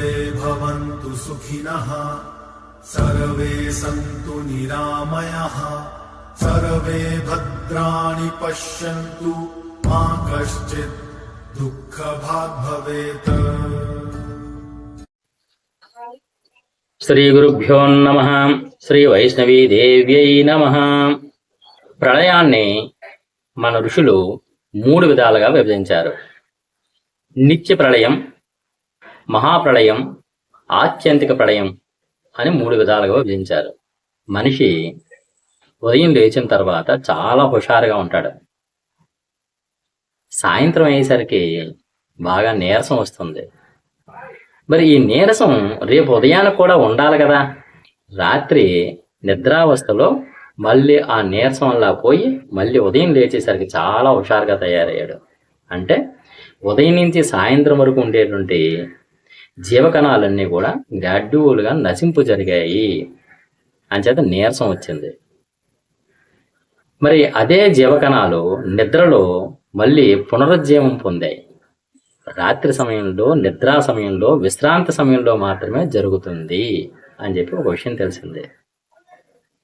सर्वे भवन्तु सुखिनः सर्वे सन्तु निरामयाः सर्वे भद्राणि पश्यन्तु मा कश्चित् दुःखभाग् भवेत्। శ్రీ గురుభ్యో నమః. శ్రీ వైష్ణవీ దేవ్యై నమః. ప్రళయాన్ని మన ఋషులు 3 విధాలుగా విభజించారు. నిత్య ప్రళయం, మహాప్రళయం, ఆత్యంతిక ప్రళయం అని 3 విధాలుగా విభజించారు. మనిషి ఉదయం లేచిన తర్వాత చాలా హుషారుగా ఉంటాడు. సాయంత్రం అయ్యేసరికి బాగా నీరసం వస్తుంది. మరి ఈ నీరసం రేపు ఉదయానికి కూడా ఉండాలి కదా. రాత్రి నిద్రావస్థలో మళ్ళీ ఆ నీరసం వల్ల పోయి మళ్ళీ ఉదయం లేచేసరికి చాలా హుషారుగా తయారయ్యాడు. అంటే ఉదయం నుంచి సాయంత్రం వరకు ఉండేటువంటి జీవకణాలన్నీ కూడా గ్రాడ్యువల్గా నశింపు జరిగాయి. అంచేత నీరసం వచ్చింది. మరి అదే జీవకణాలు నిద్రలో మళ్ళీ పునరుజ్జీవం పొందాయి. రాత్రి సమయంలో, నిద్రా సమయంలో, విశ్రాంతి సమయంలో మాత్రమే జరుగుతుంది అని చెప్పి ఒక విషయం తెలిసిందే.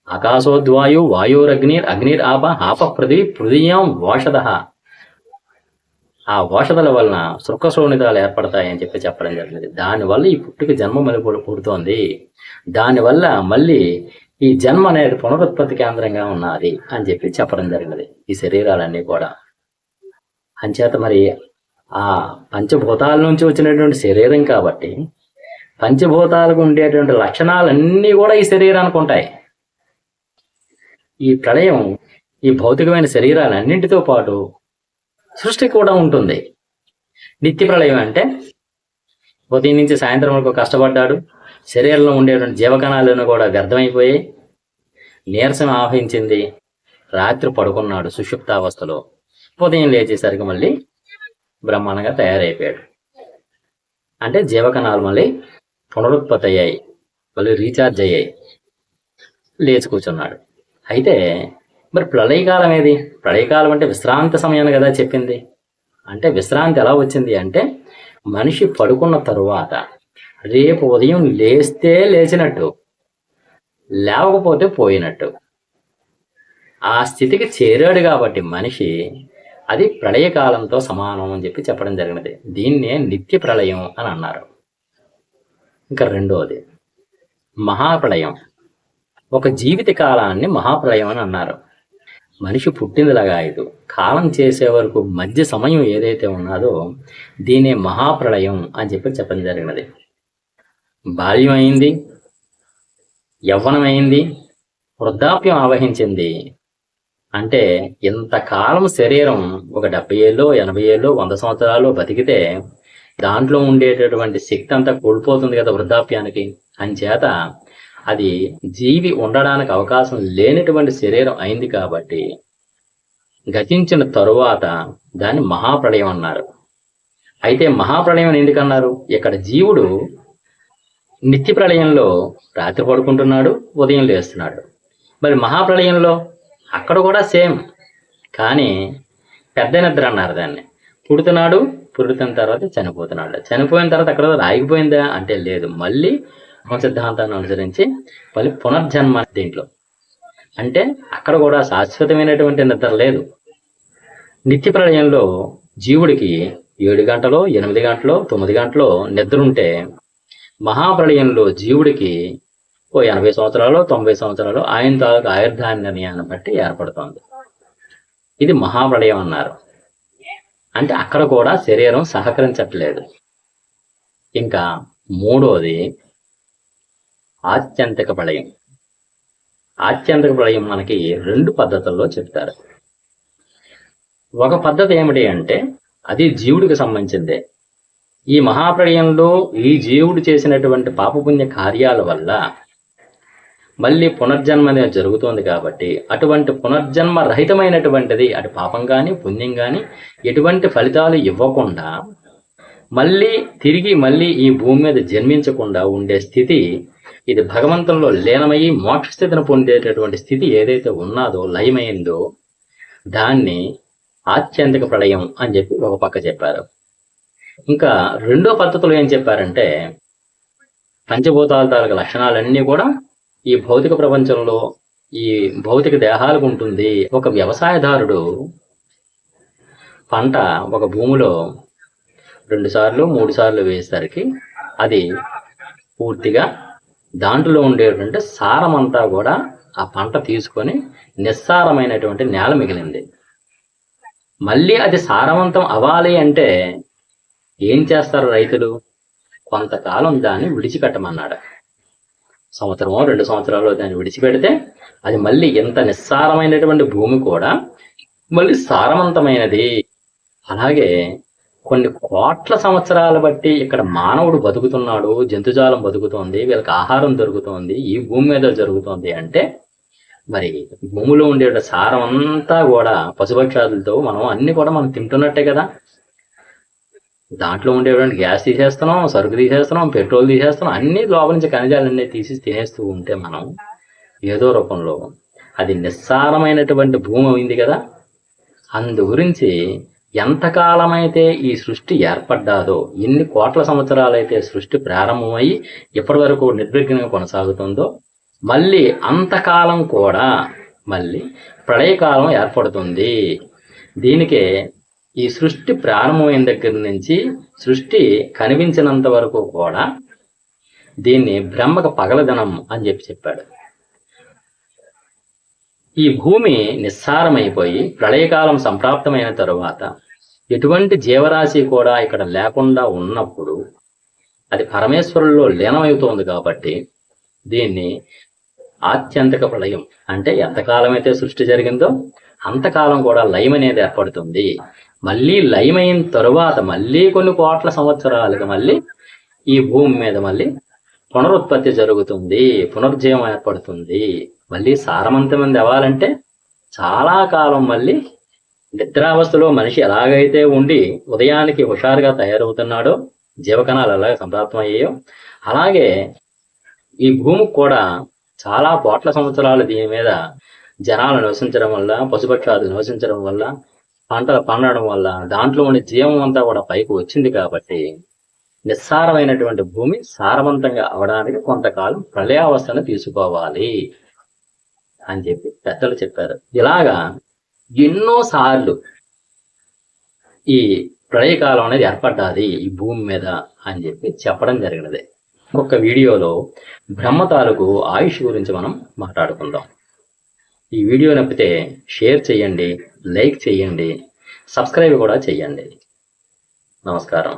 ఆకాశోద్వాయు వాయురగ్నిర్ అగ్నిర్ ఆప ఆప పృథివీ పృథివ్యాం ఓషధ. ఆ ఓషధల వలన శృక్కశోణితాలు ఏర్పడతాయని చెప్పి చెప్పడం జరిగింది. దానివల్ల ఈ పుట్టుక జన్మ మళ్ళీ పుడుతోంది. దానివల్ల మళ్ళీ ఈ జన్మ అనేది పునరుత్పత్తి కేంద్రంగా ఉన్నది అని చెప్పి చెప్పడం జరిగినది. ఈ శరీరాలన్నీ కూడా అంచేత మరి ఆ పంచభూతాల నుంచి వచ్చినటువంటి శరీరం కాబట్టి పంచభూతాలకు ఉండేటువంటి లక్షణాలన్నీ కూడా ఈ శరీరానికి ఉంటాయి. ఈ ప్రళయం ఈ భౌతికమైన శరీరాలన్నింటితో పాటు సృష్టి కూడా ఉంటుంది. నిత్య ప్రళయం అంటే ఉదయం నుంచి సాయంత్రం వరకు కష్టపడ్డాడు, శరీరంలో ఉండేటువంటి జీవకణాలను కూడా వ్యర్థమైపోయాయి, నీరసం ఆవహించింది, రాత్రి పడుకున్నాడు సుషుప్తావస్థలో, ఉదయం లేచేసరికి మళ్ళీ బ్రహ్మాండంగా తయారైపోయాడు. అంటే జీవకణాలు మళ్ళీ పునరుత్పత్తి అయ్యాయి, మళ్ళీ రీఛార్జ్ అయ్యాయి, లేచి కూర్చున్నాడు. అయితే మరి ప్రళయకాలం ఏది? ప్రళయకాలం అంటే విశ్రాంతి సమయాన్ని కదా చెప్పింది. అంటే విశ్రాంతి ఎలా వచ్చింది అంటే మనిషి పడుకున్న తరువాత రేపు ఉదయం లేస్తే లేచినట్టు, లేవకపోతే పోయినట్టు ఆ స్థితికి చేరాడు కాబట్టి మనిషి అది ప్రళయకాలంతో సమానం అని చెప్పి చెప్పడం జరిగినది. దీన్నే నిత్య ప్రళయం అని అన్నారు. ఇంకా రెండోది మహాప్రళయం. ఒక జీవిత కాలాన్ని మహాప్రళయం అని అన్నారు. మనిషి పుట్టిందిలాగా ఇది కాలం చేసే వరకు మధ్య సమయం ఏదైతే ఉన్నదో దీనే మహాప్రళయం అని చెప్పి చెప్పడం జరిగినది. బాల్యం అయింది, యవ్వనం అయింది, వృద్ధాప్యం ఆవహించింది. అంటే ఇంతకాలం శరీరం ఒక 70 ఏళ్ళు, 80 ఏళ్ళు, 100 సంవత్సరాలు బతికితే దాంట్లో ఉండేటటువంటి శక్తి అంతా కోల్పోతుంది కదా వృద్ధాప్యానికి. అంచేత అది జీవి ఉండడానికి అవకాశం లేనటువంటి శరీరం అయింది కాబట్టి గతించిన తరువాత దాన్ని మహాప్రళయం అన్నారు. అయితే మహాప్రళయం అని ఎందుకన్నారు? ఇక్కడ జీవుడు నిత్య ప్రళయంలో రాత్రి పడుకుంటున్నాడు, ఉదయం లేస్తున్నాడు. మరి మహాప్రళయంలో అక్కడ కూడా సేమ్, కానీ పెద్ద నిద్ర అన్నారు దాన్ని. పుడుతున్నాడు, పుడుతున్న తర్వాత చనిపోతున్నాడు. చనిపోయిన తర్వాత అక్కడ ఆగిపోయిందా అంటే లేదు, మళ్ళీ సిద్ధాంతాన్ని అనుసరించి మళ్ళీ పునర్జన్మ దీంట్లో. అంటే అక్కడ కూడా శాశ్వతమైనటువంటి నిద్ర లేదు. నిత్య ప్రళయంలో జీవుడికి 7 గంటలో, 8 గంటలో, 9 గంటలో నిద్ర ఉంటే మహాప్రళయంలో జీవుడికి 80 సంవత్సరాలు, 90 సంవత్సరాలు ఆయన తాలూకు ఆయుర్ధాన్యాన్ని బట్టి ఏర్పడుతోంది. ఇది మహాప్రళయం అన్నారు. అంటే అక్కడ కూడా శరీరం సహకరించట్లేదు. ఇంకా మూడోది ఆత్యంతిక ప్రళయం. ఆత్యంతిక ప్రళయం మనకి 2 పద్ధతుల్లో చెప్తారు. ఒక పద్ధతి ఏమిటి అంటే అది జీవుడికి సంబంధించిందే. ఈ మహాప్రళయంలో ఈ జీవుడు చేసినటువంటి పాపపుణ్య కార్యాల వల్ల మళ్ళీ పునర్జన్మ అనేది జరుగుతోంది కాబట్టి అటువంటి పునర్జన్మ రహితమైనటువంటిది, అటు పాపం కానీ పుణ్యం కానీ ఎటువంటి ఫలితాలు ఇవ్వకుండా మళ్ళీ తిరిగి ఈ భూమి మీద జన్మించకుండా ఉండే స్థితి, ఇది భగవంతుల్లో లీనమయ్యి మోక్ష స్థితిని పొందేటటువంటి స్థితి ఏదైతే ఉన్నదో, లయమైందో, దాన్ని ఆత్యంతిక ప్రళయం అని చెప్పి ఒక పక్క చెప్పారు. ఇంకా రెండో పద్ధతిలో ఏం చెప్పారంటే పంచభూతాల తాలూకు లక్షణాలన్నీ కూడా ఈ భౌతిక ప్రపంచంలో ఈ భౌతిక దేహాలకు ఉంటుంది. ఒక వ్యవసాయదారుడు పంట ఒక భూమిలో 2 సార్లు 3 సార్లు వేసేసరికి అది పూర్తిగా దాంట్లో ఉండేటువంటి సారమంతా కూడా ఆ పంట తీసుకొని నిస్సారమైనటువంటి నేల మిగిలింది. మళ్ళీ అది సారవంతం అవ్వాలి అంటే ఏం చేస్తారు రైతులు? కొంతకాలం దాన్ని విడిచిపెట్టమన్నాడు. సంవత్సరమో 2 సంవత్సరాలు దాన్ని విడిచిపెడితే అది మళ్ళీ ఎంత నిస్సారమైనటువంటి భూమి కూడా మళ్ళీ సారవంతమైనది. అలాగే కొన్ని కోట్ల సంవత్సరాల బట్టి ఇక్కడ మానవుడు బతుకుతున్నాడు, జంతుజాలం బతుకుతోంది, వీళ్ళకి ఆహారం దొరుకుతోంది, ఈ భూమి మీద జరుగుతోంది అంటే మరి భూమిలో ఉండే సారం అంతా కూడా పశుపక్షాదులతో అన్ని కూడా మనం తింటున్నట్టే కదా. దాంట్లో ఉండేటువంటి గ్యాస్ తీసేస్తున్నాం, సరుకు తీసేస్తున్నాం, పెట్రోల్ తీసేస్తున్నాం, అన్ని లోపల నుంచి ఖనిజాలన్నీ తీసి తినేస్తూ ఉంటే మనం ఏదో రూపంలో అది నిస్సారమైనటువంటి భూమి అయింది కదా. అందు గురించి ఎంతకాలమైతే ఈ సృష్టి ఏర్పడ్డాదో, ఎన్ని కోట్ల సంవత్సరాలైతే సృష్టి ప్రారంభమై ఇప్పటి వరకు నిర్విఘ్నంగా కొనసాగుతుందో, మళ్ళీ అంతకాలం కూడా మళ్ళీ ప్రళయకాలం ఏర్పడుతుంది. దీనికే ఈ సృష్టి ప్రారంభమైన దగ్గర నుంచి సృష్టి కనిపించినంత వరకు కూడా దీన్ని బ్రహ్మక పగలదనం అని చెప్పాడు. ఈ భూమి నిస్సారమైపోయి ప్రళయకాలం సంప్రాప్తమైన తరువాత ఎటువంటి జీవరాశి కూడా ఇక్కడ లేకుండా ఉన్నప్పుడు అది పరమేశ్వరుల్లో లీనమవుతోంది. కాబట్టి దీన్ని ఆత్యంతిక ప్రళయం అంటే ఎంతకాలం అయితే సృష్టి జరిగిందో అంతకాలం కూడా లయం అనేది ఏర్పడుతుంది. మళ్ళీ లయమైన తరువాత మళ్ళీ కొన్ని కోట్ల సంవత్సరాలుగా మళ్ళీ ఈ భూమి మీద మళ్ళీ పునరుత్పత్తి జరుగుతుంది, పునర్జీవం ఏర్పడుతుంది. మళ్ళీ సారవంతమైనది అవ్వాలంటే చాలా కాలం మళ్ళీ నిద్రావస్థలో మనిషి ఎలాగైతే ఉండి ఉదయానికి హుషారుగా తయారవుతున్నాడో, జీవకణాలు ఎలాగ సంప్రాప్తమయ్యాయో, అలాగే ఈ భూమికి కూడా చాలా కోట్ల సంవత్సరాలు దీని మీద జనాలు నివసించడం వల్ల, పశుపక్షాదులు నివసించడం వల్ల, పంటలు పండడం వల్ల దాంట్లో ఉండే జీవం అంతా కూడా పైకి వచ్చింది. కాబట్టి నిస్సారమైనటువంటి భూమి సారవంతంగా అవడానికి కొంతకాలం ప్రళయావస్థను తీసుకోవాలి అని చెప్పి పెద్దలు చెప్పారు. ఇలాగా ఎన్నో సార్లు ఈ ప్రళయకాలం అనేది ఏర్పడ్డాది ఈ భూమి మీద అని చెప్పి చెప్పడం జరిగినది. ఒక్క వీడియోలో బ్రహ్మ తాలూకు ఆయుష్ గురించి మనం మాట్లాడుకుందాం. ఈ వీడియో నచ్చితే షేర్ చేయండి, లైక్ చేయండి, సబ్స్క్రైబ్ కూడా చేయండి. నమస్కారం.